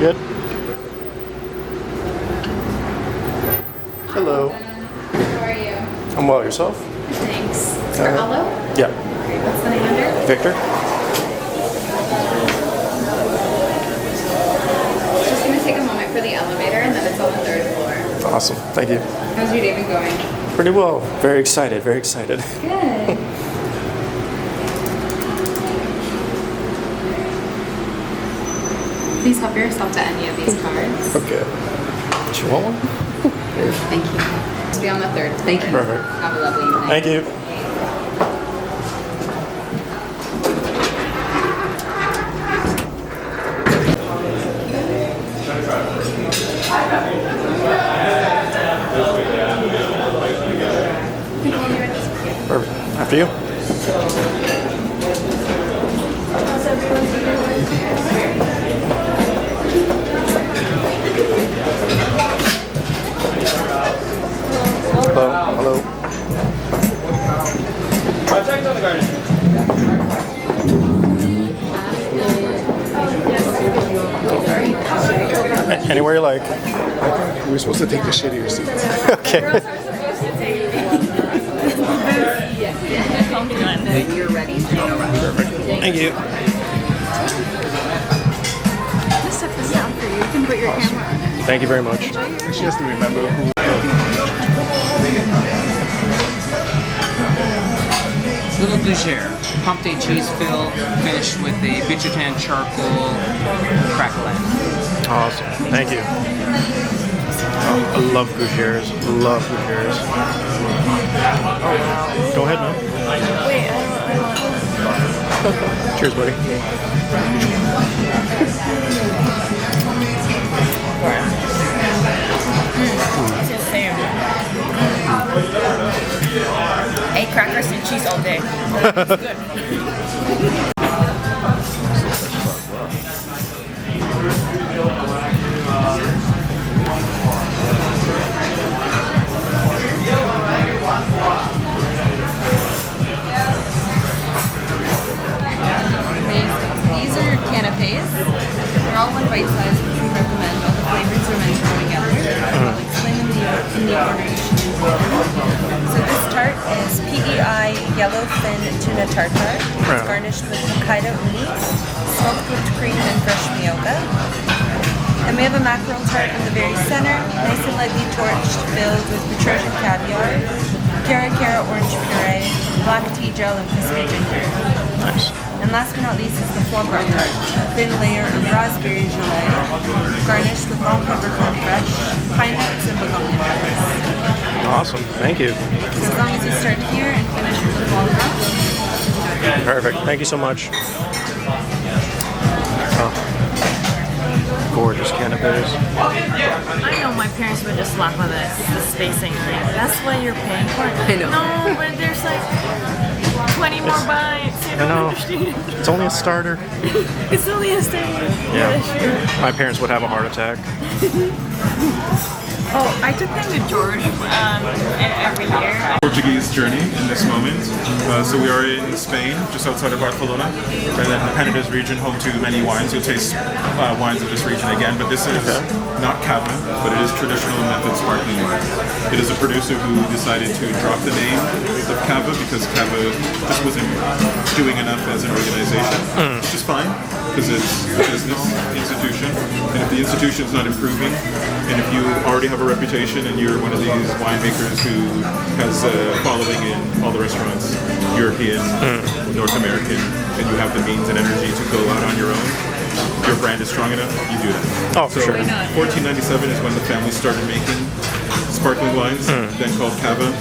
Good? Hello. How are you? I'm well. Yourself? Thanks. For ALO? Yeah. Okay, what's the name under? Victor? It's just going to take a moment for the elevator, and then it's on the 3rd floor. Awesome. Thank you. How's your day been going? Pretty well. Very excited. Very excited. Good. Please help yourself to any of these cards. Okay. Do you want one? Thank you. It's be on the 3rd. Thank you. Perfect. Have a lovely evening. Thank you. Perfect. After you. Hello. Hello. I checked on the garden. Anywhere you like. We're supposed to take the shittier seats. Okay. You're ready. No rush. Perfect. Thank you. Just set this down for you. You can put your camera on it. Thank you very much. She has to remember who. Little Gougères, pumped cheese fill, finished with a Bichotan charcoal crackling. Awesome. Thank you. Oh, I love Gougères. Love Gougères. Go ahead, man. Wait, I want... Cheers, buddy. It's insane. I eat crackers and cheese all day. It's good. These are canapés. They're all one bite size, which we recommend. All the flavors are meant to go together. I'll explain them in the order you should use them. So this tart is PEI yellowfin tuna tartare. It's garnished with Hokkaido uni, smoked whipped cream, and fresh miyoga. Then we have a mackerel tart in the very center, nice and lightly torched, filled with petroleum caviar, cara orange puree, black tea gel, and crispy ginger. Nice. And last but not least is the foie gras tart, a thin layer of raspberry gelée, garnished with long peppercorn fresh, pine nuts, and begonia peppers. Awesome. Thank you. So as long as you start here and finish with the foie gras. Perfect. Thank you so much. Oh. Gorgeous canapés. I know my parents would just laugh at this, the spacing. Like, that's what you're paying for? I know. No, but there's like 20 more bites. You I don't know. understand. It's only a starter. It's only a steak. Yeah. My parents would have a heart attack. Oh, I took them to George every year. Portuguese journey in this moment. So we are in Spain, just outside of Barcelona, and then the Canapés region, home to many wines. You'll taste wines of this region again, but this is not cava, but it is traditional method sparkling wine. It is a producer who decided to drop the name of cava because cava just wasn't doing enough as an organization, which is fine because it's a business institution, and if the institution is not improving, and if you already have a reputation and you're one of these winemakers who has a following in all the restaurants, European, North American, and you have the means and energy to go out on your own, your brand is strong enough, you do that. Oh, for So sure. 1497 is when the family started making sparkling wines, then called cava.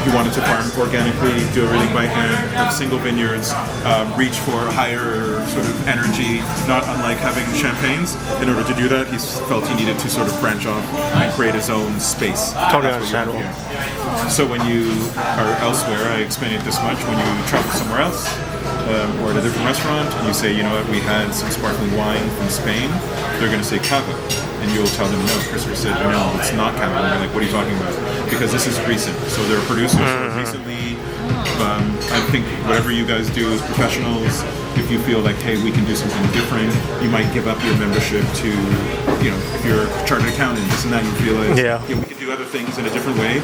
You wanted to farm organically, do everything by hand, have single vineyards, reach for higher sort of energy, not unlike having champagnes. In order to do that, he felt he needed to sort of branch off and create his own space. Totally That's what you're understandable. looking at. So when you are elsewhere, I explain it this much, when you travel somewhere else, or at a different restaurant, and you say, you know what, we had some sparkling wine from Spain, they're going to say cava. And you'll tell them, no, Christopher said, no, it's not cava. And they're like, what are you talking about? Because this is recent. So they're producers who have recently, I think whatever you guys do as professionals, if you feel like, hey, we can do something different, you might give up your membership to, you know, if you're a chartered accountant, this and that, you feel like, we can do other things in a different way.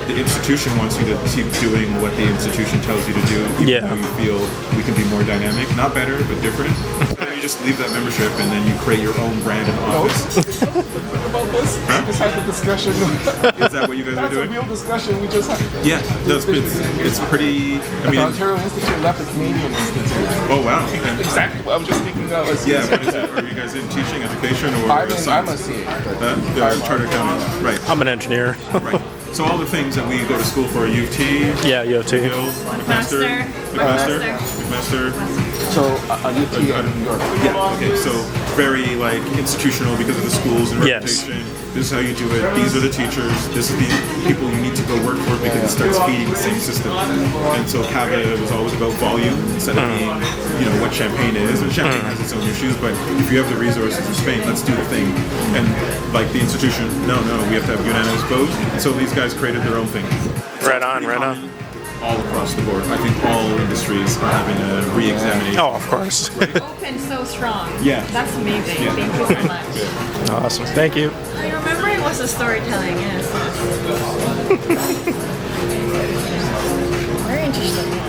The institution wants you to keep doing what the institution tells you to do, even though you feel we can be more dynamic, not better, but different. And then you just leave that membership and then you create your own brand and office. About this? Huh? Just had the discussion. Is that what you guys are doing? That's a real discussion we just had. Yeah, no, it's pretty. I mean, Ontario Institute left the Canadian Institute. Oh wow! Exactly. I was just thinking that. Yeah, what is it? Are you guys in teaching, education, or I'm a CA. Charter accountant, right? I'm an engineer. Right. So all the things that we go to school for, U of T, Yeah, U of T. McMaster. So a UT in New York. Yeah. Okay. So very like institutional because of the schools and Yes. reputation. This is how you do it. These are the teachers. This is the people you need to go work for because it starts feeding the same system. And so Cava was always about volume instead of being, you know, what champagne is. And champagne has its own issues, but if you have the resources in Spain, let's do the thing. And like the institution, no, we have to have unanimous vote. And so these guys created their own thing. Right on, right on. All across the board. I think all industries are having a re-examination. Oh, of course. Open so strong. Yeah. That's amazing. Yeah. Thank you so much. Awesome. Thank you. I remember it was a storytelling, yes. Very interesting.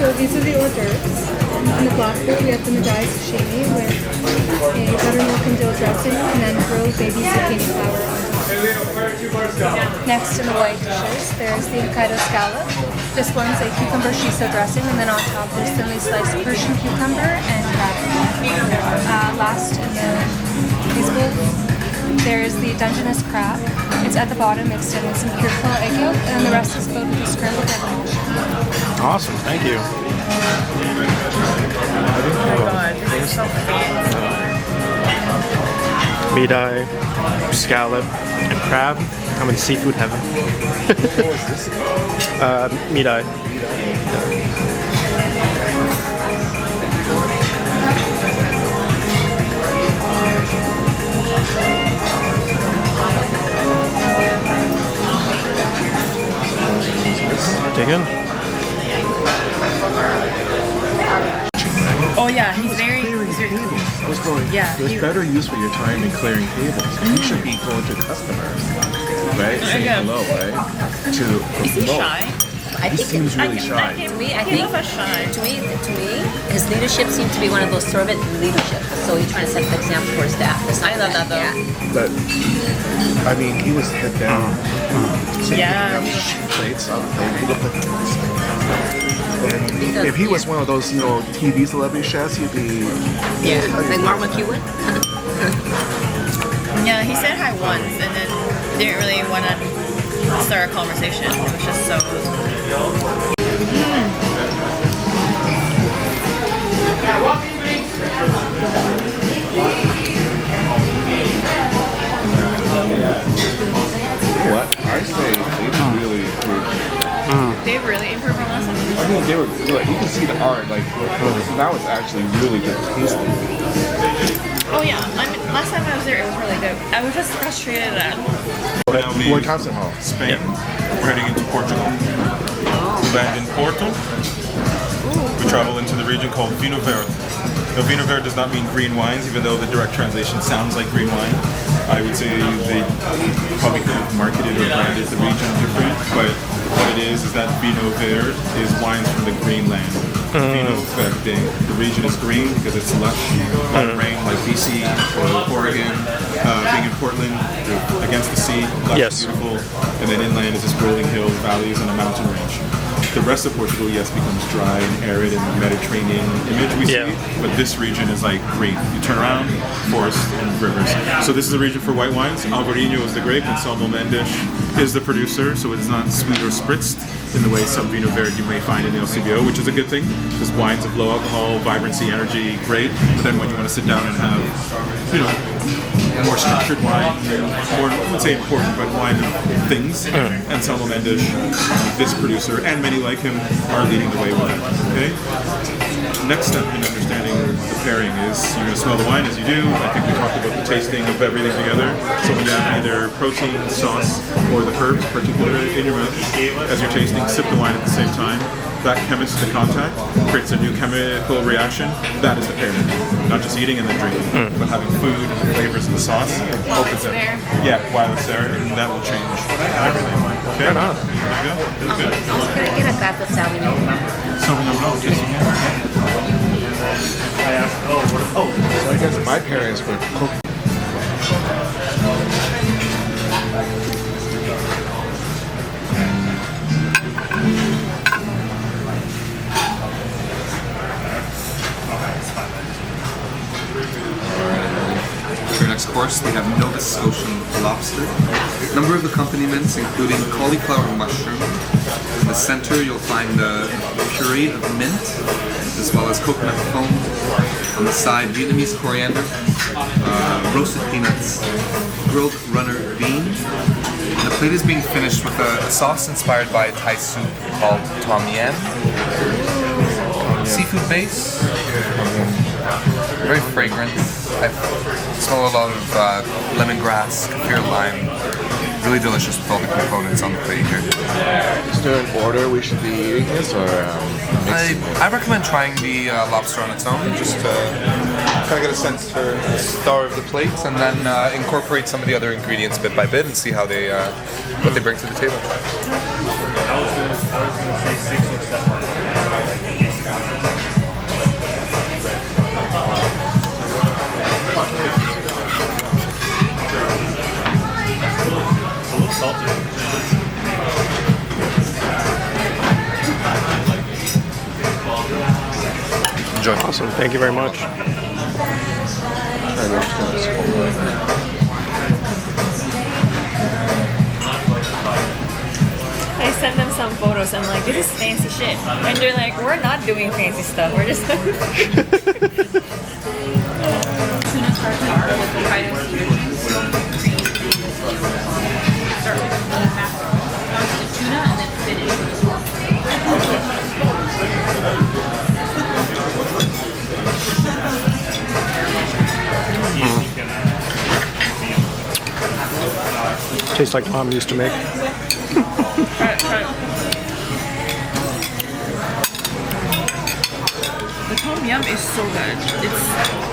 So these are the hors d'oeuvres. On the black bowl, we have the Madai sashimi with a buttermilk and dill dressing, and then grilled baby zucchini flour on top. Next, in the white dishes, there's the Hokkaido scallop. This one's a cucumber shiso dressing, and then on top there's thinly sliced Persian cucumber and crab. Last, in these bowls, there's the Dungeness crab. It's at the bottom, mixed in with some pure full egg yolk, and then the rest is filled with a scrambled egg. Awesome. Thank you. Oh my god, this is so fancy. Midai, scallop, and crab. I'm in seafood heaven. Midai. Dig in. Oh yeah, he's very What's going? Yeah, There's better use for your time in clearing tables. You should be going to customers, right? Saying hello, right? Is he shy? He seems really shy. To me, I He think was shy. to me, his leadership seemed to be one of those Sorbet leadership. So he's trying to set the example for his staff. I love that though. Yeah. But I mean, he was head down. Yeah. Plates up. He looked like and if he was one of those, you know, TV celebrity chefs, he'd be. Yeah, like Mark McEwen. Yeah, he said hi once and then didn't really want to start a conversation. It was just so. What? I say they really improved. They really improved from last time. I mean, they were good. You can see the art. Like now, it's actually really good tasting. Oh yeah, last time I was there, it was really good. I was just frustrated at. Now we What concert hall? Spain. We're heading into Portugal. We land in Porto. We travel into the region called Vinho Verde. Now, Vinho Verde does not mean green wines, even though the direct translation sounds like green wine. I would say they probably could have marketed or branded the region different, but what it is that Vinho Verde is wines from the green land. Vinho Verde, the region is green because it's lush, a lot of rain like BC or Oregon. Being in Portland, against the sea, lush, Yes. beautiful, and then inland is just rolling hills, valleys, and a mountain range. The rest of Portugal, yes, becomes dry and arid and the Mediterranean image we see. But this region is like green. You turn around, forest and rivers. So this is a region for white wines. Alvarinho is the grape and Sommelier is the producer. So it's not sweet or spritzed in the way some Vinho Verde you may find in the LCBO, which is a good thing because wines of low alcohol, vibrancy, energy, great. But then when you want to sit down and have, you know, more structured wine, more, I wouldn't say important, but wine of things, and Sommelier, this producer, and many like him, are leading the way with it. Okay? Next step in understanding the pairing is you're going to smell the wine as you do. I think we talked about the tasting of everything together. So when you have either protein, sauce, or the herbs, particularly in your mouth, as you're tasting, sip the wine at the same time. That chemistry contact creates a new chemical reaction. That is the pairing. Not just eating and then drinking, but having food, flavors, and the sauce opens it. Yeah, while it's there, and that will change everything. Okay? There you go. That's good. Can I get a glass of Sauvignon Blanc? Sauvignon Blanc, yes you can. So I guess my parents would cook. For your next course, they have Nova Scotian lobster. Number of accompaniments including cauliflower mushroom. In the center, you'll find a puree of mint, as well as coconut foam. On the side, Vietnamese coriander, roasted peanuts, grilled runner bean. And the plate is being finished with a sauce inspired by a Thai soup called Tom-Yum. Seafood base, very fragrant. I smell a lot of lemongrass, kaffir lime. Really delicious with all the components on the plate here. Is there an order we should be eating this, or mixing it? I recommend trying the lobster on its own, just to kind of get a sense for the star of the plate, and then incorporate some of the other ingredients bit by bit and see how they what they bring to the table. Enjoy. Awesome. Thank you very much. I sent them some photos. I'm like, this is fancy shit. And they're like, we're not doing fancy stuff. We're just Tuna tartare with the Hokkaido seafood, smoked cream. Start with the tuna and then finish with the sauce. Tastes like Mom used to make. The Tom-Yum is so good.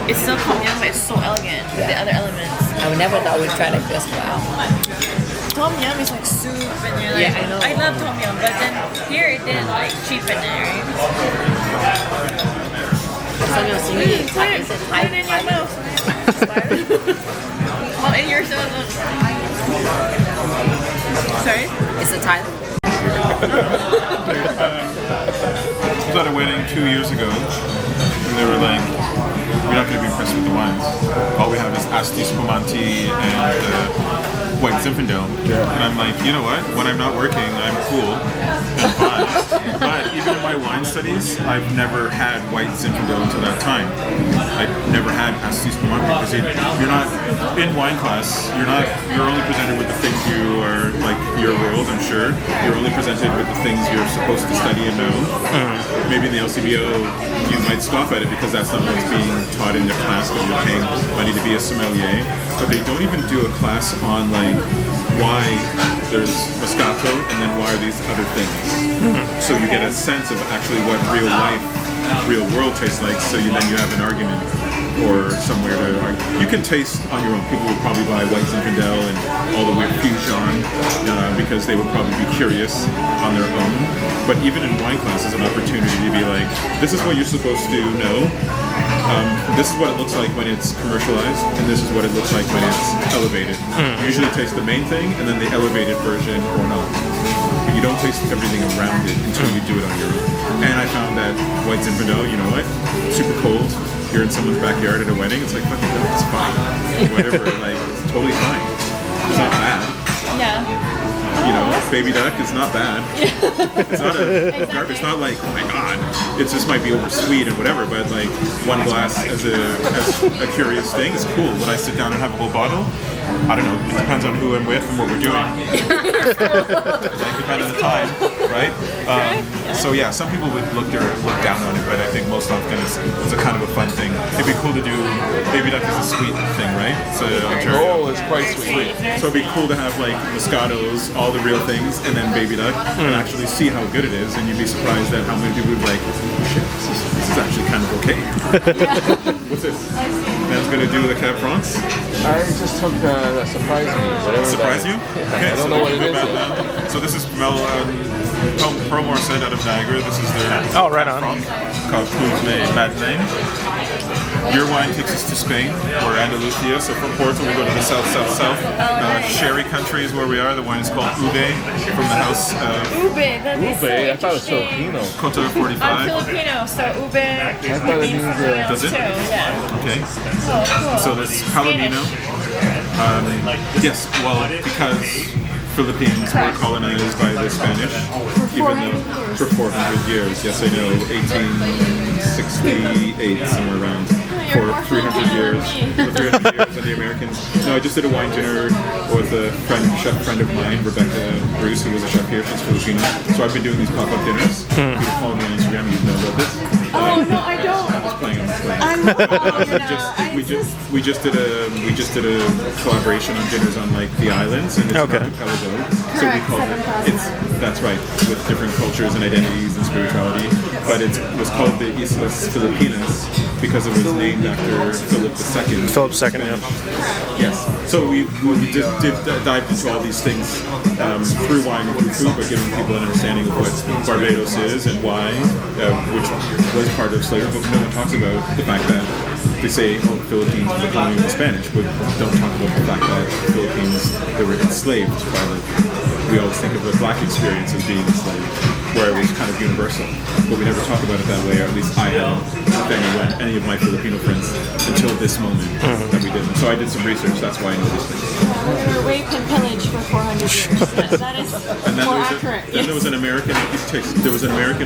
It's still Tom-Yum, but it's so elegant with the other elements. I would never thought we'd try like this. Wow. Tom-Yum is like soup and you're like, Yeah, I know. I love Tom-Yum, but then here it didn't like cheapen it, right? So you'll see me Put it in your mouth. Well, in your mouth. Sorry? It's a Thai. I was at a wedding 2 years ago, and they were like, "We're not going to be impressed with the wines. All we have is Asti Spumante and White Zinfandel." And I'm like, you know what? When I'm not working, I'm cool and fine. But even in my wine studies, I've never had White Zinfandel until that time. I've never had Asti Spumante because you're not in wine class. You're only presented with the things you are like your world. I'm sure you're only presented with the things you're supposed to study and know. Maybe in the LCBO you might scoff at it because that's not what's being taught in their class, but you're paying money to be a sommelier. But they don't even do a class on like why there's Moscato and then why are these other things. So you get a sense of actually what real life, real world tastes like. So then you have an argument or somewhere to argue. You can taste on your own. People would probably buy White Zinfandel and all the weird fusion because they would probably be curious on their own. But even in wine class is an opportunity to be like, this is what you're supposed to know. This is what it looks like when it's commercialized, and this is what it looks like when it's elevated. You usually taste the main thing, and then the elevated version or not. you don't taste everything around it until you do it on your own. And I found that white Zinfandel, you know what? Super cold. You're in someone's backyard at a wedding. It's like, fucking no, it's fine. Whatever, like, it's totally fine. It's not bad. Yeah. You know, baby duck is not bad. It's not a garbage. It's not like, oh my god, it just might be over sweet and whatever. But like one glass as a curious thing is cool. When I sit down and have a whole bottle, I don't know. It depends on who I'm with and what we're doing. Like depending on the time, right? So yeah, some people would look down on it, but I think most often it's a kind of a fun thing. It'd be cool to do. Baby duck is a sweet thing, right? So Oh, it's quite sweet. So it'd be cool to have like Moscatos, all the real things, and then baby duck, and actually see how good it is, and you'd be surprised at how many people would be like, oh, shit, this is actually kind of okay. What's this? Man's gonna do the Cab Francs. I just took that surprised me. Whatever Surprise that, you? Okay, I don't know what it is. So this is Pro Morissette out of Niagara. This is their right on. Franc called Coupe Madeleine. Your wine takes us to Spain or Andalusia. So from Porto, we go to the south. Sherry country is where we are. The wine is called Ube from the house Ube, that is so I thought it was interesting. Filipino. Cota 45. I'm Filipino, so ube thought it means means, something else does it? too. Yeah. Okay. Cool. So this Palomino. Yes, well, because Philippines were colonized by the Spanish, even though for 400 years. Yes, I know, 1868, somewhere around. For 300 years, and the Americans. No, I just did a wine dinner with a chef friend of mine, Rebecca Bruce, who was a chef here. She's Filipino. So I've been doing these pop-up dinners. You can follow me on Instagram. You know about this. Oh no, I don't. I was playing on this way. I know. We just did a collaboration on dinners on like the islands, and it's Okay. an archipelago. So we called it. That's right, with different cultures and identities and spirituality. But it was called the Islas Filipinas because it was named after Philip II. Philip II, yeah. Yes. So we did dive into all these things through wine and through food, but giving people an understanding of what Barbados is and why, which was part of slavery. But no one talks about the fact that they say, oh, the Philippines was a colony of the Spanish, but don't talk about the fact that the Philippines, they were enslaved by we always think of the black experience as being enslaved, where it was kind of universal. But we never talk about it that way, or at least I haven't with any of my Filipino friends until this moment that we didn't. So I did some research, that's why I know these things. We were raped and pillaged for 400 years. That is more accurate. Then there was an American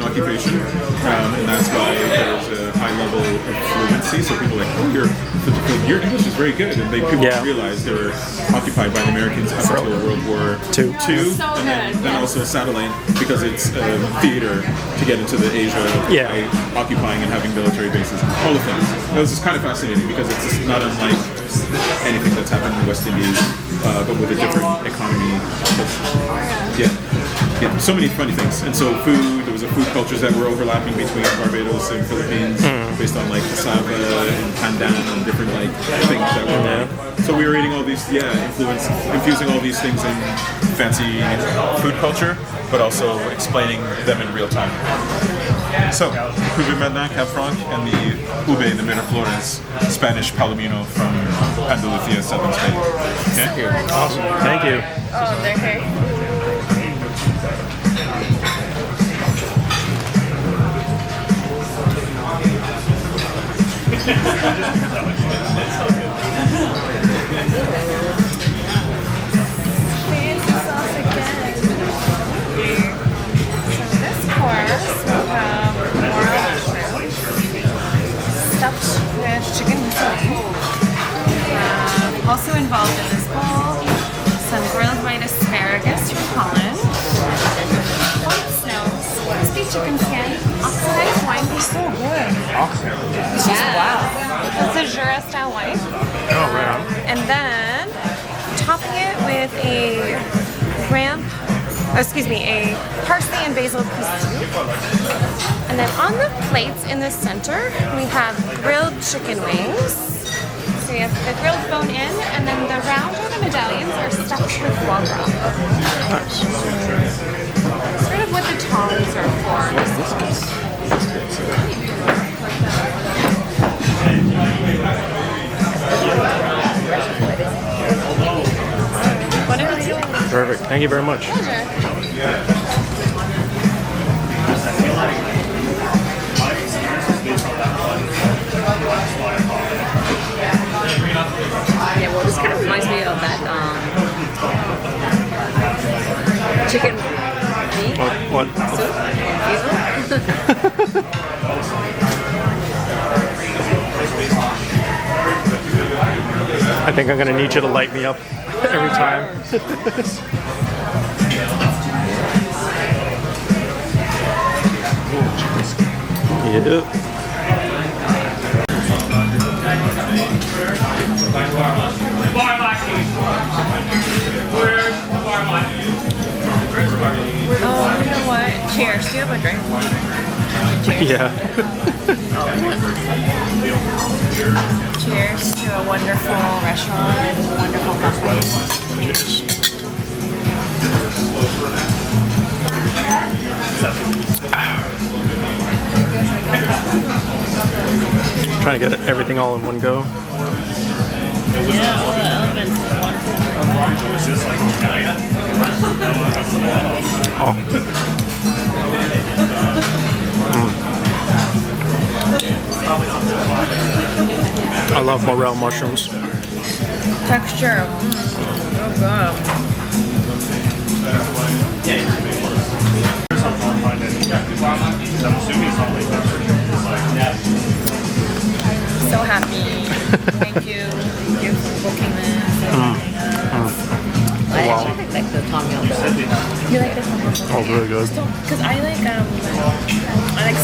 occupation, and that's why there was a high level of fluency. So people were like, oh, your English is very good, and people realized they were occupied by the Americans up until World War II, and then also satellite because it's theater to get into the Asia by occupying and having military bases, all the things. It was just kind of fascinating because it's just not unlike anything that's happened in the West Indies, but with a different economy. Yeah, so many funny things. And so food, there was a food cultures that were overlapping between Barbados and Philippines based on like cassava and pandan and different like things that were there. So we were eating all these, infusing all these things in fancy food culture, but also explaining them in real time. So, Cuvée Madeleine, Cab Franc, and the Ube, the Miraflores Spanish Palomino from Andalusia, southern Spain. Okay? Awesome. Thank you. Oh, they're here. Also involved in this bowl, some grilled white asparagus from Holland, white snows, crispy chicken skin, oxidized wine. They're so good. Wow. It's a Jura style wine. Oh, right on. And then topping it with a parsley and basil pesto. And then on the plates in the center, we have grilled chicken wings. So you have the grilled bone in, and then the round or the medallions are stuffed with foie gras. Nice. Sort of what the tongs are for. Perfect. Thank you very much. Pleasure. I think I'm gonna need you to light me up every time. Yep. Oh, you know what? Cheers. Do you have a drink? Cheers. Yeah. Cheers to a wonderful restaurant and a wonderful company. Trying to get everything all in one go. Yeah, all the elements are wonderful. Oh. I love morel mushrooms. Texture. So good. So happy. Thank you. Thank you for booking this. I actually like the Tom-Yum. You like this one? Oh, really good. Because I like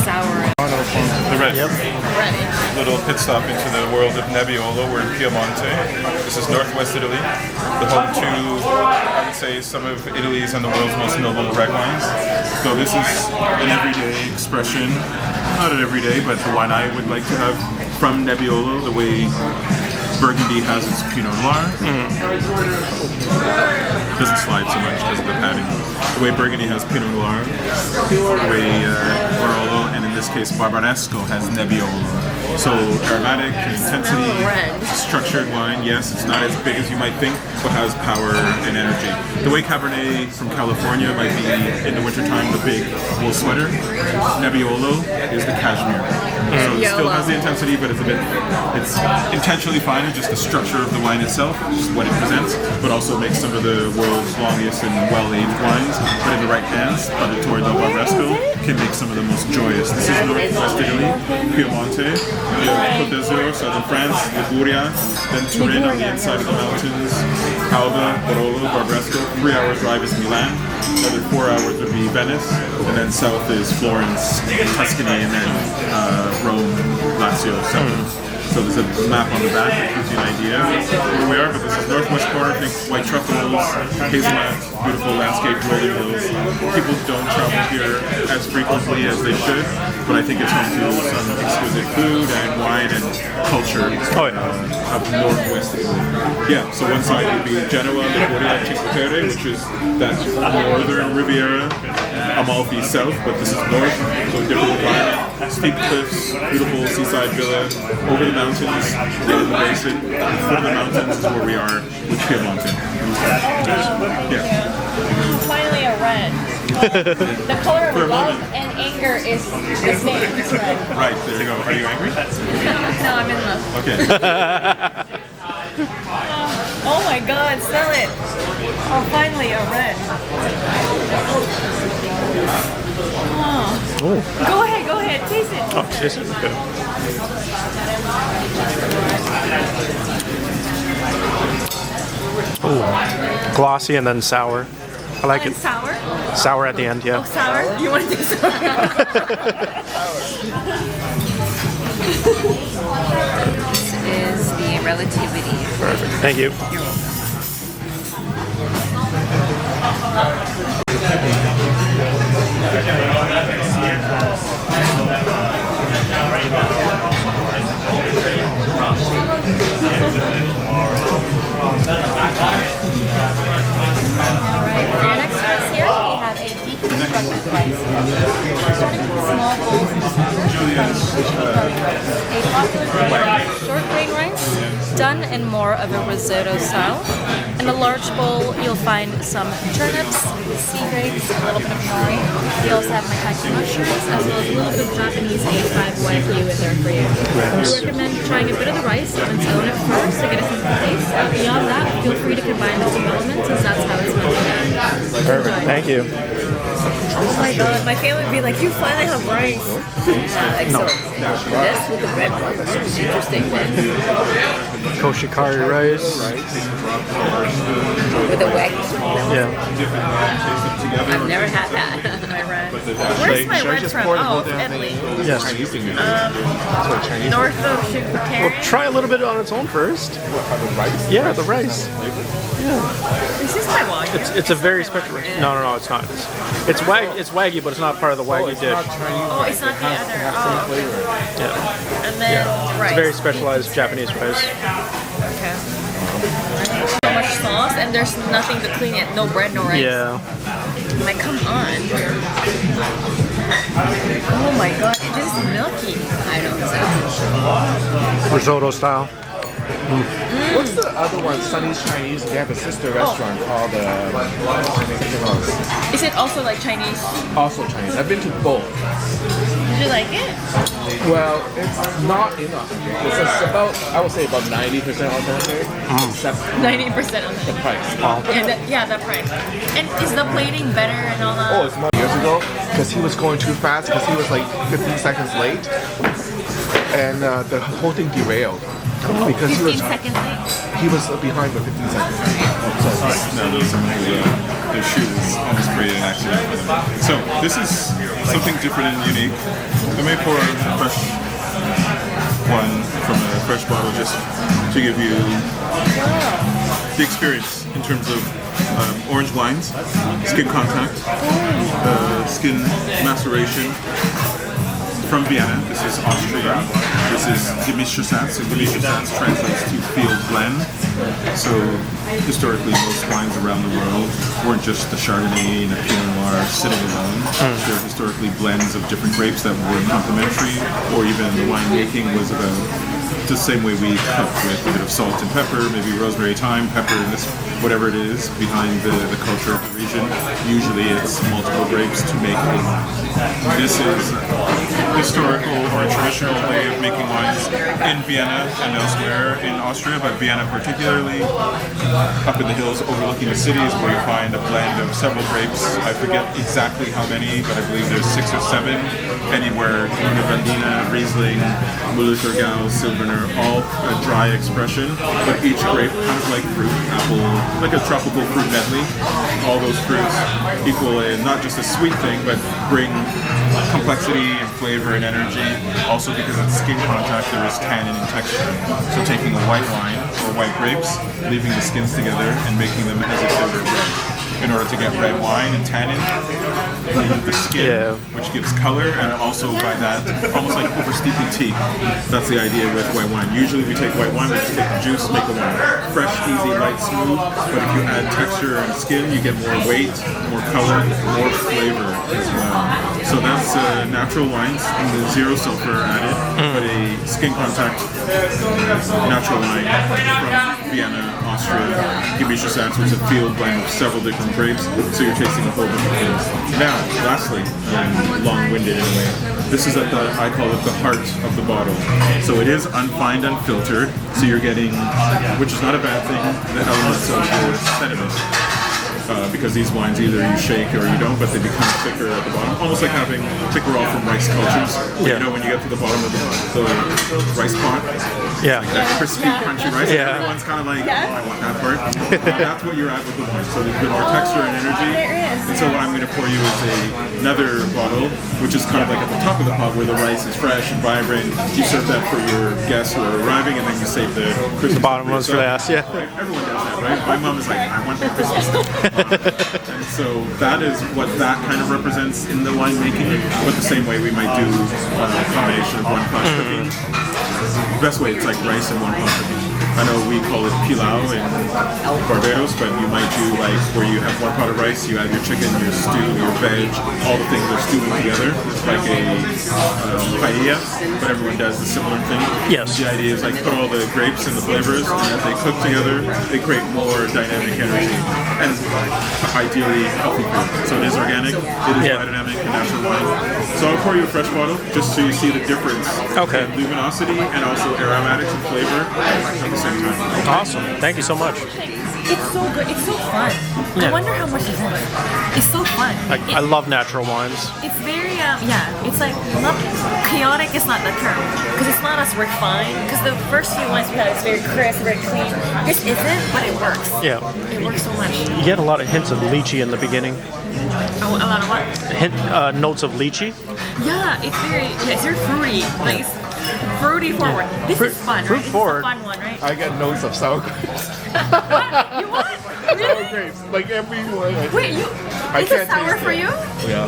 sour. The red. Yep. Ready. Little pit stop into the world of Nebbiolo. We're in Piemonte. This is northwest Italy, the home to, I would say, some of Italy's and the world's most noble red wines. So this is an everyday expression, not an everyday, but the wine I would like to have from Nebbiolo, the way Burgundy has its Pinot Noir. It doesn't slide so much because of the padding. The way Burgundy has Pinot Noir, the way Barolo, and in this case Barbaresco has Nebbiolo. So aromatic, intensity, structured wine. Yes, it's not as big as you might think, but has power and energy. The way Cabernet from California might be in the wintertime the big wool sweater, Nebbiolo is the cashmere. So it still has the intensity, but it's intentionally fine in just the structure of the wine itself, just what it presents, but also makes some of the world's longest and well-aged wines, but in the right hands, under toward the Barbaresco, can make some of the most joyous. This is northwest Italy, Piemonte, Côte d'Azur, southern France, Liguria, then Turin on the inside of the mountains, Alba, Barolo, Barbaresco. 3 hour drive is Milan, another 4 hours would be Venice, and then south is Florence, Tuscany, and then Rome, Lazio, south. So there's a map on the back that gives you an idea where we are, but this is northwest corner. Think white truffles, hazelnut, beautiful landscape, rolling hills. People don't travel here as frequently as they should, but I think it's home to some exquisite food and wine and culture of northwest Italy. Yeah, so one side would be Genoa, Liguria, Cinque Terre, which is that northern Riviera, Amalfi south, but this is north, so a different environment. Steep cliffs, beautiful seaside villa, over the mountains, in the basin. The foot of the mountains is where we are with Piemonte. Yeah. Finally a red. The color of love and anger is the same. It's red. Right, there you go. Are you angry? No, I'm in love. Okay. Oh my god, smell it. Oh, finally a red. Oh. Go ahead, taste it. Oh, taste it. Good. Oh, glossy and then sour. I like it. Sour? Sour at the end, yeah. Oh, sour? You want to do sour? This is the relativity. Perfect. Thank you. You're welcome. Alright, for your next course here, we have a deconstructed rice. Starting with the small bowls in the center, a popular short grain rice, done in more of a risotto style. In a large bowl, you'll find some turnips, sea grapes, a little bit of nori. We also have maitake mushrooms, as well as a little bit of Japanese A5 Wagyu in there for you. We recommend trying a bit of the rice on its own at first to get a sense of taste. Beyond that, feel free to combine the two elements, as that's how it's meant to be. Perfect. Thank you. Oh my god, my family would be like, you finally have rice. Excellent. This with the red one. That's interesting. Koshihikari rice. With the Wagyu. Yeah. I've never had that. My red. Where's my red from? Oh, Italy. Yes. North of Shikuteri. Well, try a little bit on its own first. The rice? Yeah, the rice. This is my Wagyu. It's a very special. No, it's not. It's Wagyu, but it's not part of the Wagyu dish. Oh, it's not the other. Oh, Yeah. and then rice. It's very specialized Japanese rice. Okay. So much sauce, and there's nothing to clean it. No bread, no rice. Yeah. Like, come on. Oh my god, this is milky. I know. Risotto style. What's the other one? Sunny's Chinese. They have a sister restaurant called Is it also like Chinese? also Chinese. I've been to both. Did you like it? Well, it's not enough. It's about, I would say about 90% authentic, except 90% of the it. price. Yeah, the price. And is the plating better and all that? Oh, it's more years ago because he was going too fast because he was like 15 seconds late, and the whole thing derailed because 15 seconds late? he was behind by 15 seconds. No, their shoes almost created an accident for them. So this is something different and unique. I may pour a fresh one from a fresh bottle just to give you the experience in terms of orange wines, skin contact, skin maceration. From Vienna, this is Austria. This is Gemischtes, and Gemischtes translates to field blend. So historically, most wines around the world weren't just the Chardonnay and the Pinot Noir sitting alone. They're historically blends of different grapes that were complementary, or even the wine making was about the same way we cook, with a bit of salt and pepper, maybe rosemary, thyme, pepper, and this, whatever it is behind the culture of the region. Usually it's multiple grapes to make it. This is historical or a traditional way of making wines in Vienna and elsewhere in Austria, but Vienna particularly, up in the hills overlooking the cities, where you find a blend of several grapes. I forget exactly how many, but I believe there's 6 or 7, anywhere, Grüne Veltliner, Riesling, Müller-Thurgau, Silvaner, all a dry expression, but each grape kind of like fruit, apple, like a tropical fruit medley. All those fruits equal not just a sweet thing, but bring complexity and flavor and energy. Also, because it's skin contact, there is tannin and texture. So taking a white wine or white grapes, leaving the skins together and making them as if they were red. In order to get red wine and tannin, you need the skin, which gives color, and also by that, almost like over steeping tea. That's the idea with white wine. Usually we take white wine, we just take the juice, make the wine fresh, easy, light, smooth. But if you add texture and skin, you get more weight, more color, more flavor as well. So that's natural wines, and the zero sulfur added, but a skin contact natural wine from Vienna, Austria, Gemischtes, which is a field blend of several different grapes, so you're tasting a whole bunch of things. Now, lastly, long-winded in a way, this is at the, I call it the heart of the bottle. So it is unfined, unfiltered, so you're getting, which is not a bad thing, the elements of the sediment. Because these wines either you shake or you don't, but they become thicker at the bottom. Almost like having thicker all from rice cultures. You know, when you get to the bottom of the rice pot, like that crispy, crunchy rice, everyone's kind of like, oh, I want that part. That's what you're at with the wine. So there's a bit more texture and energy. And so what I'm going to pour you is another bottle, which is kind of like at the top of the pot where the rice is fresh and vibrant. You serve that for your guests who are arriving, and then you save the crispy bottom ones for last. Yeah. Everyone does that, right? My mom is like, I want the crispy stuff. And so that is what that kind of represents in the winemaking, but the same way we might do a combination of one pot cooking. The best way, it's like rice and one pot cooking. I know we call it pilau in Barbados, but you might do like where you have one pot of rice, you add your chicken, your stew, your veg, all the things are stewing together. It's like a paella, but everyone does the similar thing. Yes. The idea is like put all the grapes and the flavors, and as they cook together, they create more dynamic energy and ideally healthy food. So it is organic, it is biodynamic and natural wine. So I'll pour you a fresh bottle just so you see the difference in luminosity and also aromatics and flavor. at the same time. Awesome. Thank you so much. It's so good. It's so fun. Yeah. I wonder how much it's worth. It's so fun. I love natural wines. It's very, it's like, not chaotic is not the term. Because it's not as refined. Because the first few wines we had, it's very crisp, very clean. This isn't, but it works. Yeah. It works so much. You get a lot of hints of lychee in the beginning. A lot of what? Notes of lychee. Yeah, it's very fruity. Nice. Fruity forward. This is fun, fruit right? This forward. is a fun one, right? I get notes of sour grapes. What? You what? Sour Really? grapes. Like every one. Wait, you? I Is can't it sour taste for it. you? Yeah.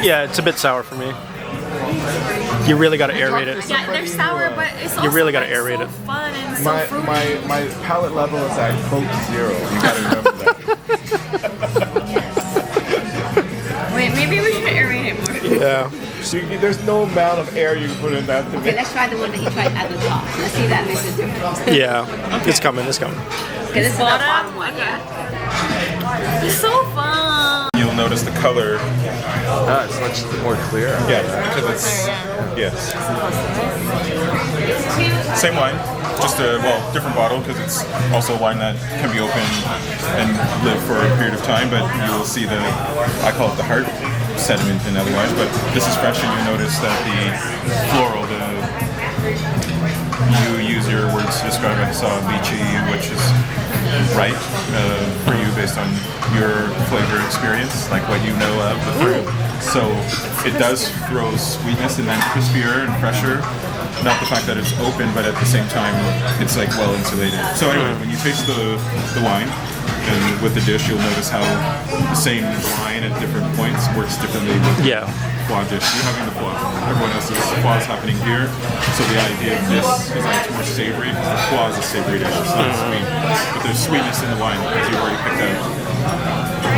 Yeah, it's a bit sour for me. You really got to aerate it. Yeah, they're sour, but it's also really gotta like, aerate so it. fun and so fruity. My palate level is at close to 0. You gotta remember that. Wait, maybe we should aerate it more. Yeah. There's no amount of air you can put in that to Okay, me. let's try the one that he tried at the top. Let's see if that makes a difference. Yeah. It's coming. It's coming. Okay, this is the Bottom? bottom one, yeah. It's so fun. You'll notice the color. It's much more clear. Yeah, because it's same wine, just a different bottle because it's also a wine that can be open and live for a period of time. But you'll see I call it the heart sediment in other wines. But this is fresh, and you notice that the floral, you use your words to describe it. I saw lychee, which is right for you based on your flavor experience, like what you know of the fruit. So it does throw sweetness and then crispier and fresher. Not the fact that it's open, but at the same time, it's like well insulated. So anyway, when you taste the wine, and with the dish, you'll notice how the same wine at different points works differently with the foie dish. You're having the foie. Everyone else's foie is happening here. So the idea of this is that it's more savory, because the foie is a savory dish. It's not sweet. But there's sweetness in the wine, because you've already picked out,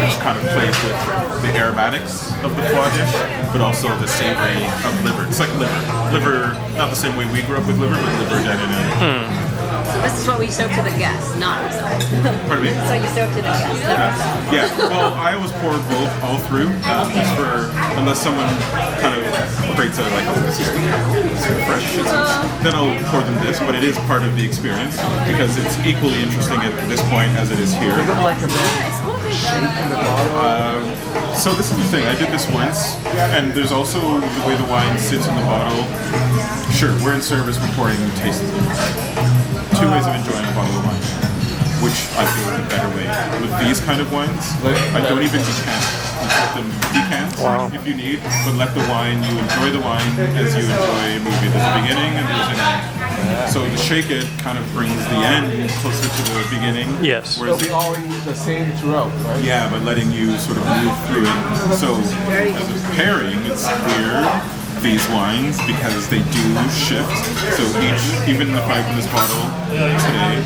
which kind of plays with the aromatics of the foie dish, but also the savory of liver. It's like liver. Liver, not the same way we grew up with liver, but liver done in a... So this is what we serve to the guests, not ourselves. Pardon me? So you serve to the guests, not ourselves. Yeah, well, I always pour both all through, just for, unless someone kind of creates a, like, oh, this is fresh, then I'll pour them this, but it is part of the experience, because it's equally interesting at this point as it is here. So this is the thing, I did this once, and there's also the way the wine sits in the bottle. Sure, we're in service, we're pouring taste. Two ways of enjoying a bottle of wine, which I feel is a better way. With these kind of wines, I don't even decant. You let them decant if you need, but let the wine, you enjoy the wine as you enjoy a movie. There's a beginning and there's an end. So the shake it kind of brings the end closer to the beginning. Yes. They'll be all the same throughout, right? Yeah, but letting you sort of move through it. So as a pairing, it's clear these wines because they do shift. So each, even if I open this bottle today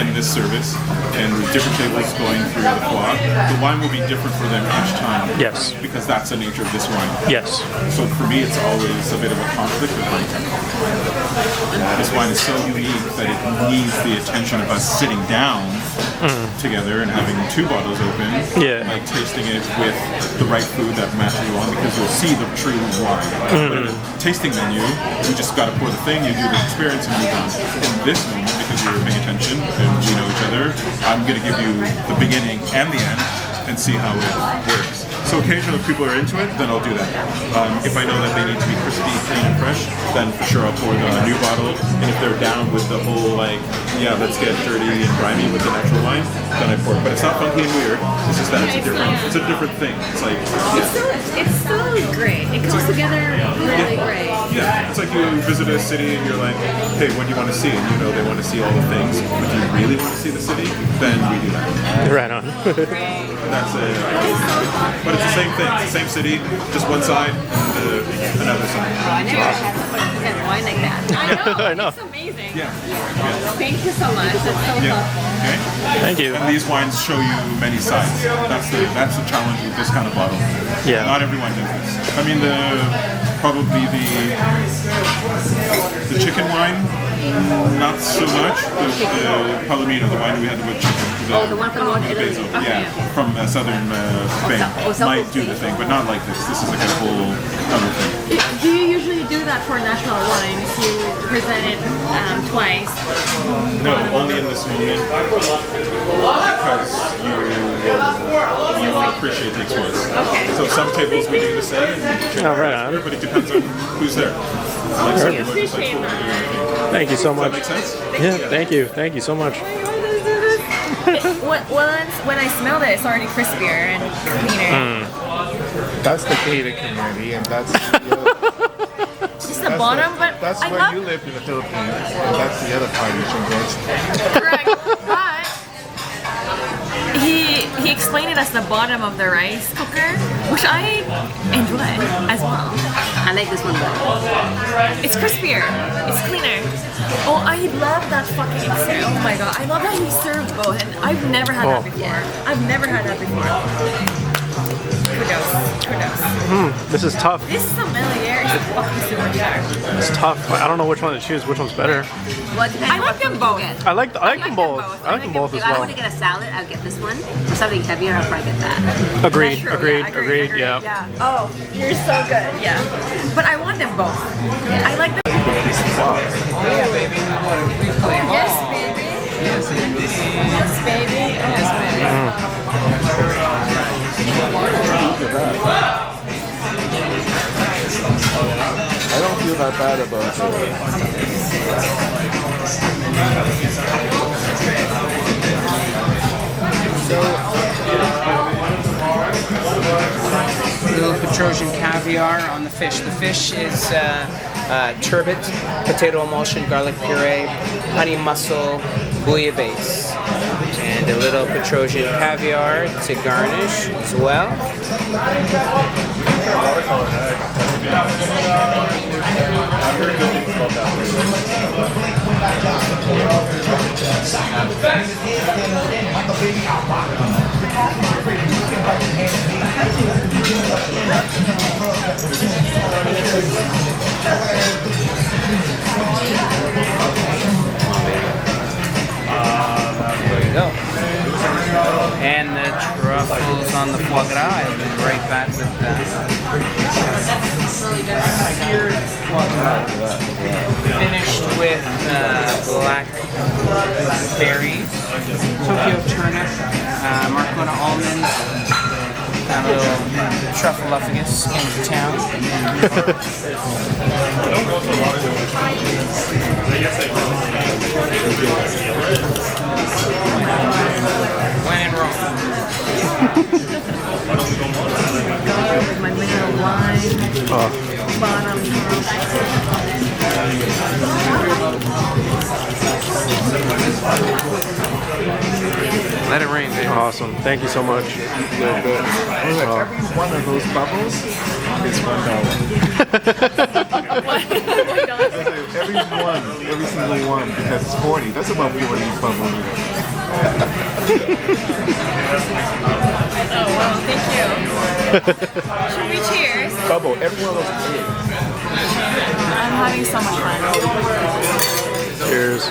in this service and different tables going through the foie, the wine will be different for them each time. Yes. Because that's the nature of this wine. Yes. So for me, it's always a bit of a conflict of like, this wine is so unique that it needs the attention of us sitting down together and having two bottles open, like tasting it with the right food that matches you on, because you'll see the true wine. But in a tasting menu, you just got to pour the thing, you do the experience, and move on. In this moment, because you're paying attention and we know each other, I'm going to give you the beginning and the end and see how it works. So occasionally if people are into it, then I'll do that. If I know that they need to be crispy, clean, and fresh, then for sure I'll pour them a new bottle. And if they're down with the whole, like, yeah, let's get dirty and grimy with the natural wine, then I pour it. But it's not funky and weird. It's just that it's a different thing. It's like, It's still great. It comes together really great. yeah, it's like you visit a city and you're like, hey, what do you want to see? And you know they want to see all the things. But do you really want to see the city? Then we do that. Right on. That's it. But it's the same thing. It's the same city, just one side and another side. I never had somebody present wine like that. I know. It's amazing. Yeah. Thank you so much. That's so helpful. Okay. Thank you. And these wines show you many sides. That's the challenge with this kind of bottle. Yeah. Not everyone does this. I mean, probably the chicken wine Not so much. The Palomino, the wine we had with The one from North Italy. basil, from southern Spain, might do the thing, but not like this. This is like a whole other thing. Do you usually do that for national wines? You present it twice? No, only in this moment because you appreciate the experience. Okay. So some tables we do the same, right on. but it depends on who's there. Like some people are just like, Appreciate that. Thank you so does that much. make sense? Yeah, thank you. Thank you so much. When I smelled it, it's already crispier and cleaner. That's the gated community, and that's It's the bottom, but that's I where love you live in the Philippines, and that's the other part you should get. correct. But he explained it as the bottom of the rice cooker, which I enjoy as well. I like this one better. It's crispier. It's cleaner. Oh, I love that fucking experience. Oh my god, I love that he served both, and I've never had that before. I've never had that before. Kudos. This is tough. This sommelier is fucking super sharp. It's tough. I don't know which one to choose. Which one's better? Well, it depends I like what them you I both. get. like them both. I like them both as If I well. want to get a salad, I'll get this one. For something heavier, I'll probably get that. Agreed. True, Agreed. yeah, Agreed. Yeah. Yeah. Oh, you're so good. Yeah. But I want them both. I like them. Yes, baby. Yes, baby. Yes, baby. I don't feel that bad about it. Little Petrosian caviar on the fish. The fish is turbot, potato emulsion, garlic puree, honey mussel, bouillabaisse. And a little Petrosian caviar to garnish as well. There you go. And the truffles on the foie gras. I'll be right back with that. Foie gras. Finished with blackberries, Tokyo turnip, Marcona almonds, and a little truffleophagus into town. When in Rome. My mineral wine. Bottom. Let it rain, baby. Awesome. Thank you so much. Every one of those bubbles is $1. Every single one, because it's 40. That's about 40 bubbles. Oh wow, thank you. Should we cheers? Bubble, every one of those is big. I'm having so much fun. Cheers.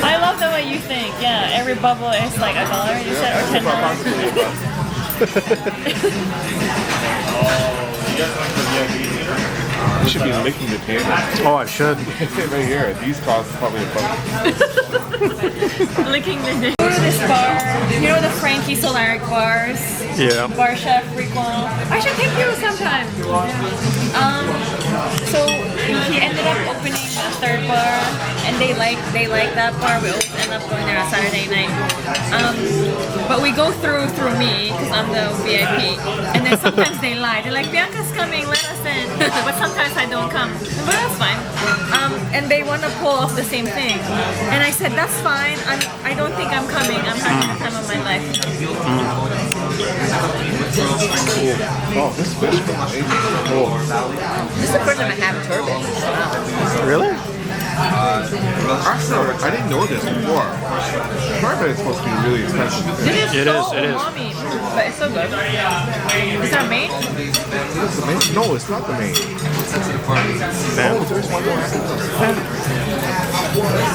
I love the way you think. Yeah, every bubble is like $1, you said, or $10. You should be licking the table. Oh, I should. Right here. These cost probably $1. Licking the this bar. You know the Frankie Solaric bars? Yeah. Bar chef Rico. I should take you sometime. So he ended up opening a third bar, and they like that bar. We always end up going there on Saturday night. But we go through me because I'm the VIP, and then sometimes they lie. They're like, Bianca's coming, let us in. But sometimes I don't come, but that's fine. And they want to pull off the same thing, and I said that's fine. I don't think I'm coming. I'm having the time of my life. Oh, this fish is amazing. This is the first time I have turbot. Really? Actually, I didn't know this before. Sorbet is supposed to be really expensive. It is It so is, it is. umami, but it's so good. Is that main? Is the main? No, it's not the main. Oh, there's one more after.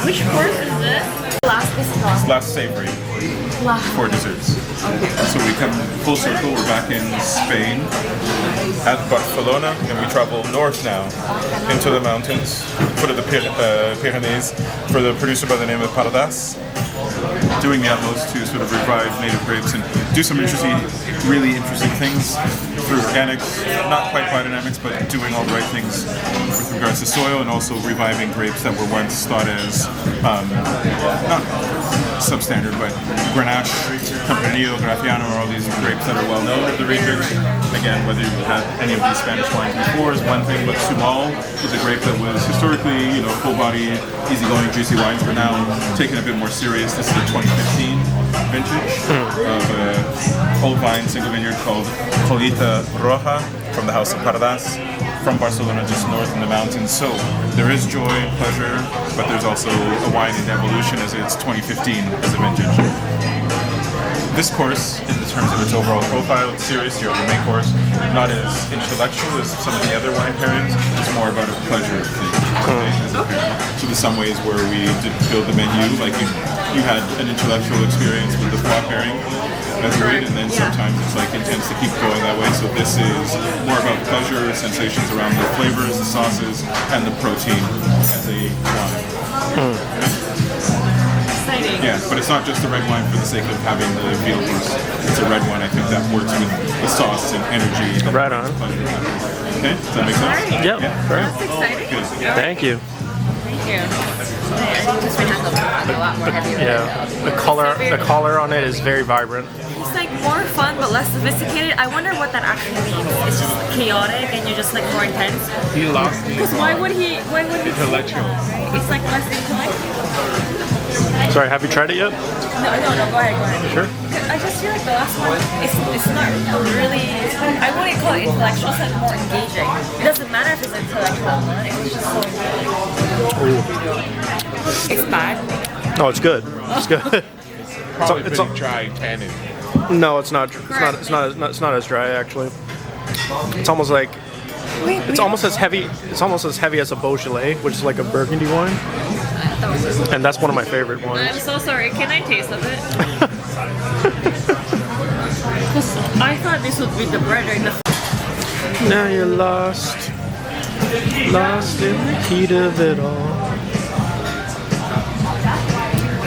Which course is this? Last is Last savory for desserts. So we come full circle. We're back in Spain at Barcelona, and we travel north now into the mountains, foot of the Pyrenees, for the producer by the name of Pardas, doing the utmost to sort of revive native grapes and do some really interesting things through organics, not quite biodynamics, but doing all the right things with regards to soil and also reviving grapes that were once thought as not substandard, but Grenache, Tempranillo, Graciano are all these grapes that are well known in the region. Again, whether you've had any of these Spanish wines before is one thing, but Sumal is a grape that was historically, full-body, easygoing, juicy wines, but now taken a bit more serious. This is a 2015 vintage of an old vine single vineyard called Collita Roja from the house of Pardas, from Barcelona, just north in the mountains. So there is joy, pleasure, but there's also a wine in evolution as it's 2015 as a vintage. This course, in terms of its overall profile, it's serious. You're the main course, not as intellectual as some of the other wine pairings. It's more about a pleasure thing. So there's some ways where we did build the menu, like you had an intellectual experience with the foie pairing, as we read, and then sometimes it's like intense to keep going that way. So this is more about pleasure, sensations around the flavors, the sauces, and the protein as a wine. exciting. Yeah, but it's not just a red wine for the sake of having the veal juice. It's a red wine, I think, that works with the sauce and energy. Right on. Okay, does that make sense? Yep. Yeah. That's exciting. Good. Thank you. Thank you. Yeah, the color on it is very vibrant. It's like more fun but less sophisticated. I wonder what that actually means. It's just chaotic and you're just like more intense. He lost me. Because why would he? Intellectual. It's like less intellectual. Sorry, have you tried it yet? No, go ahead. Sure. I just feel like the last one, it's not really, I wouldn't call it intellectual, it's like more engaging. It doesn't matter if it's intellectual or not, it's just so engaging. It's bad. No, it's good. It's good. Probably it's pretty dry and tannin. No, it's not. It's not as dry actually. It's almost like it's almost as heavy. It's almost as heavy as a Beaujolais, which is like a Burgundy wine. And that's one of my favorite I'm wines. so sorry, can I taste of it? I thought this would be the bread in the... Now you're lost in the heat of it all.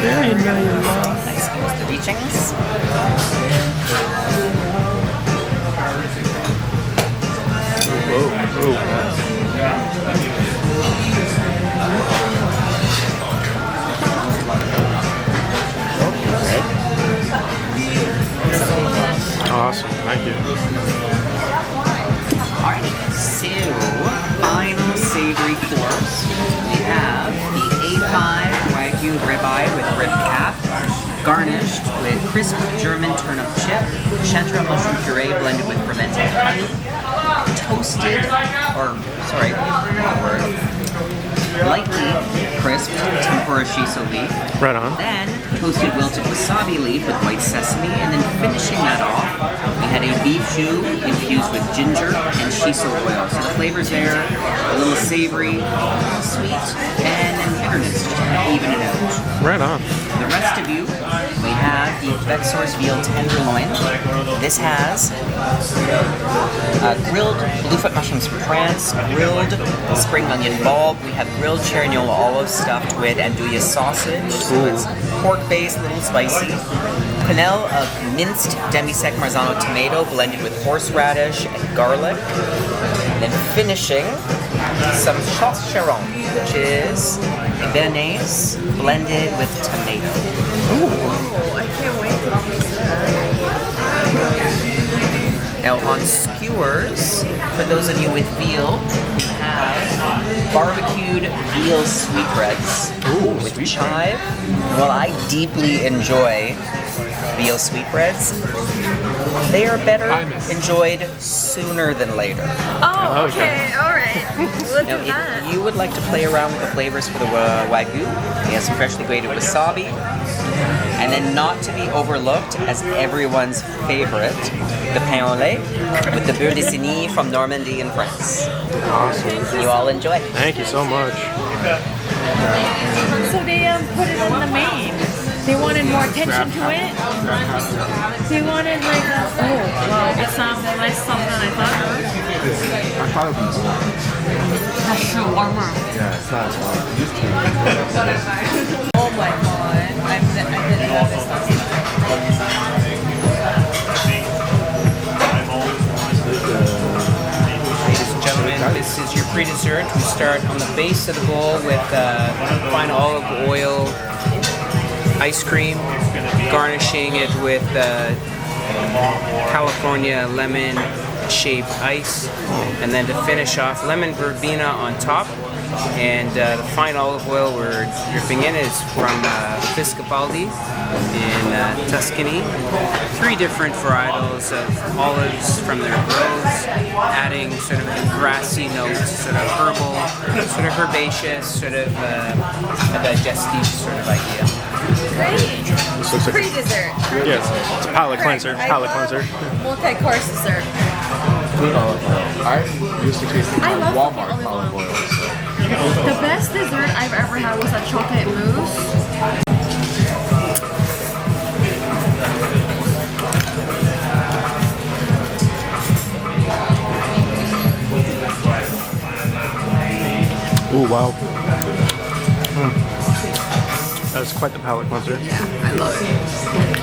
Yeah, now you're lost. Excuse the reachings. Awesome, thank you. Alright, so final savory course. We have the A5 Wagyu ribeye with rib cap, garnished with crisp German turnip chip, chanterelle mushroom puree blended with fermented honey, toasted, lightly crisped tempura shiso leaf. Right on. Then toasted wilted wasabi leaf with white sesame, and then finishing that off, we had a beef jus infused with ginger and shiso oil. So the flavors there, a little savory, sweet, and then bitterness just to kind of even it out. Right on. The rest of you, we have the Quebec source veal tenderloin. This has grilled bluefoot mushrooms from France, grilled spring onion bulb. We have grilled cherignola olives stuffed with andouille sausage. So it's pork-based, a little spicy. Quenelle of minced demi-sec Marzano tomato blended with horseradish and garlic. And then finishing, some sauce charon, which is a béarnaise blended with tomato. Ooh, I can't wait to taste that. Now on skewers, for those of you with veal, we have barbecued veal sweetbreads with chive. Well, I deeply enjoy veal sweetbreads. They are better enjoyed sooner than later. Oh, okay, alright. We'll do Now, that. if you would like to play around with the flavors for the Wagyu, we have some freshly grated wasabi, And then not to be overlooked as everyone's favorite, the pain au lait with the beurre de Signy from Normandy in France. Awesome. You all enjoy. Thank you so much. So they put it on the main. They wanted more attention to it. They wanted like, oh, wow, it sounds less something than I thought it was. I thought it was more. That's so warmer. Yeah, it's not as hard. It used to be. Oh my god. I didn't know this stuff. Ladies and gentlemen, this is your pre-dessert. We start on the base of the bowl with fine olive oil, ice cream, garnishing it with California lemon shaved ice, and then to finish off lemon verbena on top. And the fine olive oil we're dripping in is from Fiscapaldi in Tuscany. 3 different varietals of olives from their groves, adding sort of a grassy notes, sort of herbal, sort of herbaceous, sort of a digestive sort of idea. Great. This looks like Pre-dessert. yes, it's a palate cleanser. Palate cleanser. Multi-course dessert. Green olive oil. I'm used to tasting I love Walmart olive olive oil. oils. The best dessert I've ever had was a chocolate mousse. Ooh, wow. That's quite the palate cleanser. Yeah, I love it.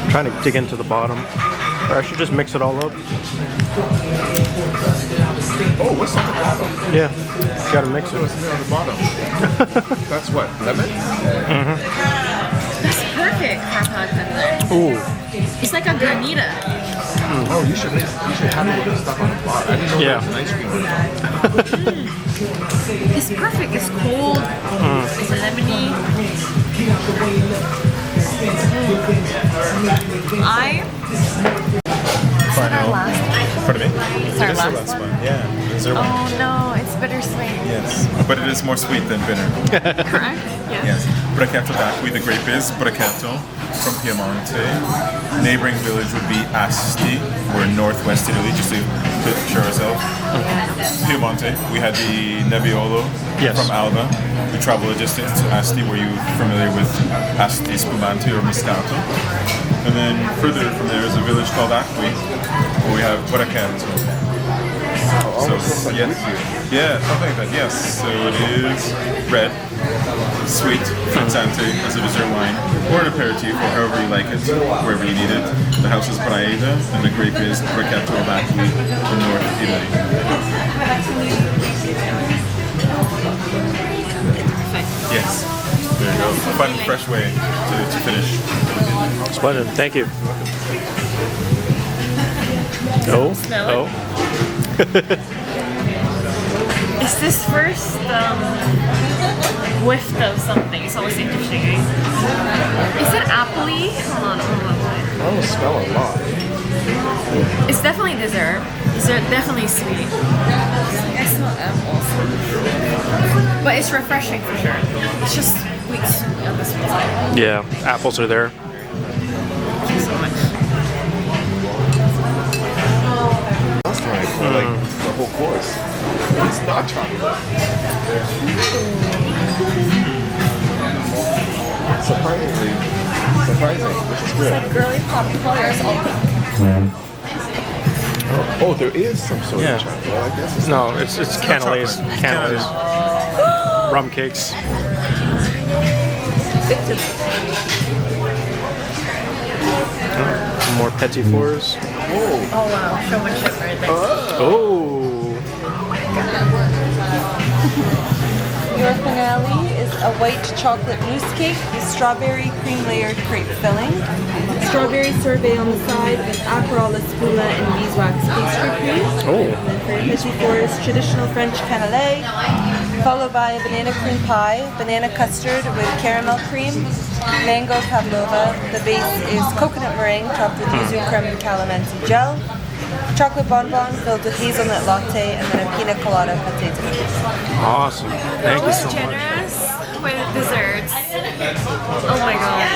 I'm trying to dig into the bottom. Or I should just mix it all up. Oh, what's on the bottom? Yeah, you gotta mix it. What's on the bottom? That's what? Lemon? That's perfect for palate cleanser. Ooh, It's like a granita. Oh, you should have it with the stuff on the bottom. I didn't know Yeah. there was an ice cream on the bottom. It's perfect. It's cold. It's lemony. Is that our last? Pardon me? It's our last one. Yeah. Is there one? Oh no, it's bittersweet. Yes. But it is more sweet than bitter. Correct? Yes. Brachetto Bacqui, the grape is Brachetto from Piemonte. Neighboring village would be Asti. We're in northwest Italy, just to show ourselves. Piemonte. We had the Nebbiolo Yes. from Alba. We travel a distance to Asti, where you're familiar with Asti Spumante or Moscato. And then further from there is a village called Acqui, where we have Brachetto. So, yeah, something like that, yes. So it is red, sweet, frizzante as a dessert wine, or an aperitif, or however you like it, wherever you need it. The house is Braida, and the grape is Brachetto Bacqui in North Italy. Yes, there you go. Fun, fresh way to finish. splendid. Thank you. Oh, Smell it? oh. It's this first whiff of something. It's always interesting. Is it apple-y? Hold on. I don't smell a lot. It's definitely dessert. Dessert, definitely sweet. I smell apples. But it's refreshing for sure. It's just sweet on this side. Yeah, apples are there. Thank you so much. That's right. For like the whole course. It's not chocolate. Surprising, which is good. Girly pop colors all pink. Oh, there is some sort Yeah. of chocolate. Well, I guess it's No, it's cannelés. Cannelés. Rum cakes. Some more petit fours. Oh wow, showmanship right there. Oh. Your finale is a white chocolate mousse cake with strawberry cream layered crepe filling. Strawberry sorbet on the side with Aperol Espula and beeswax pastry cream. Oh. And then for your petit fours, traditional French cannelé, followed by a banana cream pie, banana custard with caramel cream, mango pavlova. The base is coconut meringue topped with yuzu creme and calamansi gel. Chocolate bonbon filled with hazelnut latte, and then a pina colada potato. Awesome. Thank you so much. Generous with desserts. Oh my god.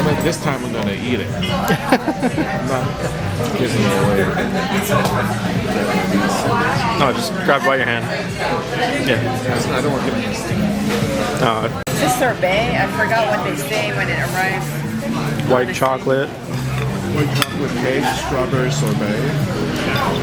Maybe this time I'm gonna eat it. I'm not giving it away. No, just grab it by your hand. Yeah. I don't want to get it sticky. This is sorbet. I forgot what they say when it arrives. White chocolate. White chocolate cake, strawberry sorbet.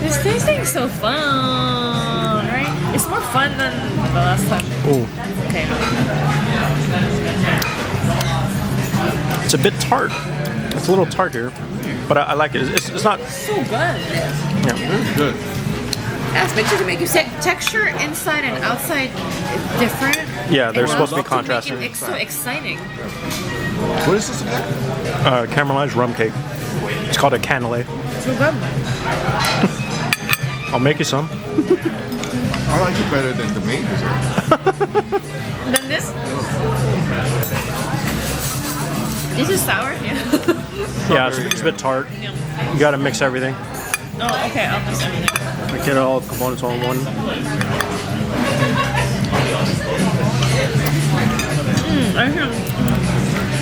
This tasting so fun, right? It's more fun than the last time. Ooh. Okay. It's a bit tart. It's a little tart here, but I like it. It's not. So good. Yeah. Very good. Ask picture to make you sick. Texture inside and outside is different. Yeah, they're And supposed to be also contrasting. make it so exciting. What is this again? Caramelized rum cake. It's called a cannelé. So good. I'll make you some. I like it better than the main dessert. Then this. This is sour. Yeah. Yeah, it's a bit tart. You gotta mix everything. Oh, okay. I'll mix everything. Like get all the components all in one. I can.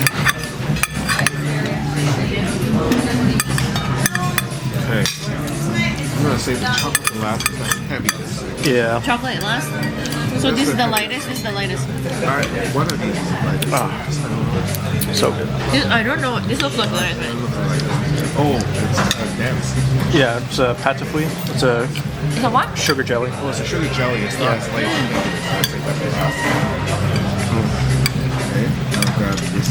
Okay. I'm gonna save the chocolate for last because that's heavy. Yeah. Chocolate last. So this is the lightest. This is the lightest. Alright, one of these is like So good. I don't know. This looks like lightest. oh, it's dense. Yeah, it's a pâte à fouille. It's a It's a what? sugar jelly. Oh, it's a sugar jelly. It's not as light as you think. I'll take that bit out. Okay, I'll grab this.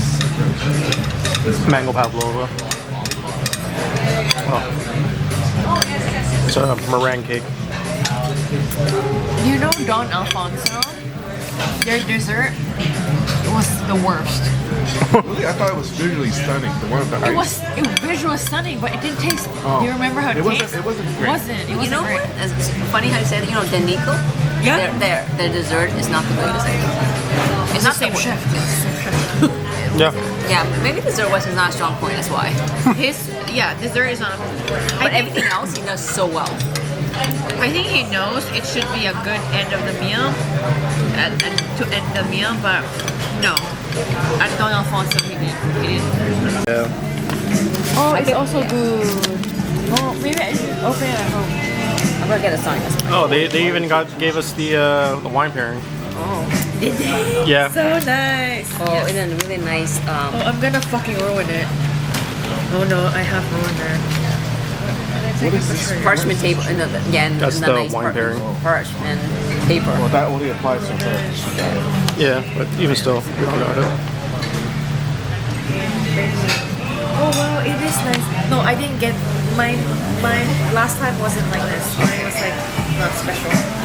Mango pavlova. Oh. It's a meringue cake. You know Don Alfonso? Their dessert was the worst. Really? I thought it was visually stunning. The one with the ice. It was visually stunning, but it didn't taste. Oh. Do you remember how it tastes? It wasn't It great. wasn't. It You wasn't know great. what? It's funny how you said, you know, Denico? Yeah. Their dessert is not the greatest. It's not Same the chef. Yeah. Yeah, maybe dessert was not a strong point. That's why. Dessert is not. But everything else he does so well. I think he knows it should be a good end of the meal, and to end the meal, but no. At Don Alfonso, he didn't. Yeah. Oh, it's also good. Oh, maybe I should open it at home. I'm gonna get a sign. Oh, they even gave us the wine pairing. Did they? Yeah. So nice. Oh, and then really nice. Oh, I'm gonna fucking ruin it. Oh no, I have ruined it. What is this? Parchment paper. And That's the nice wine pairing. Parchment paper. Well, that only applies to her. Yeah, but even still, we don't know it. Oh wow, it is nice. No, I didn't get mine. Mine last time wasn't like this. Mine was like not special.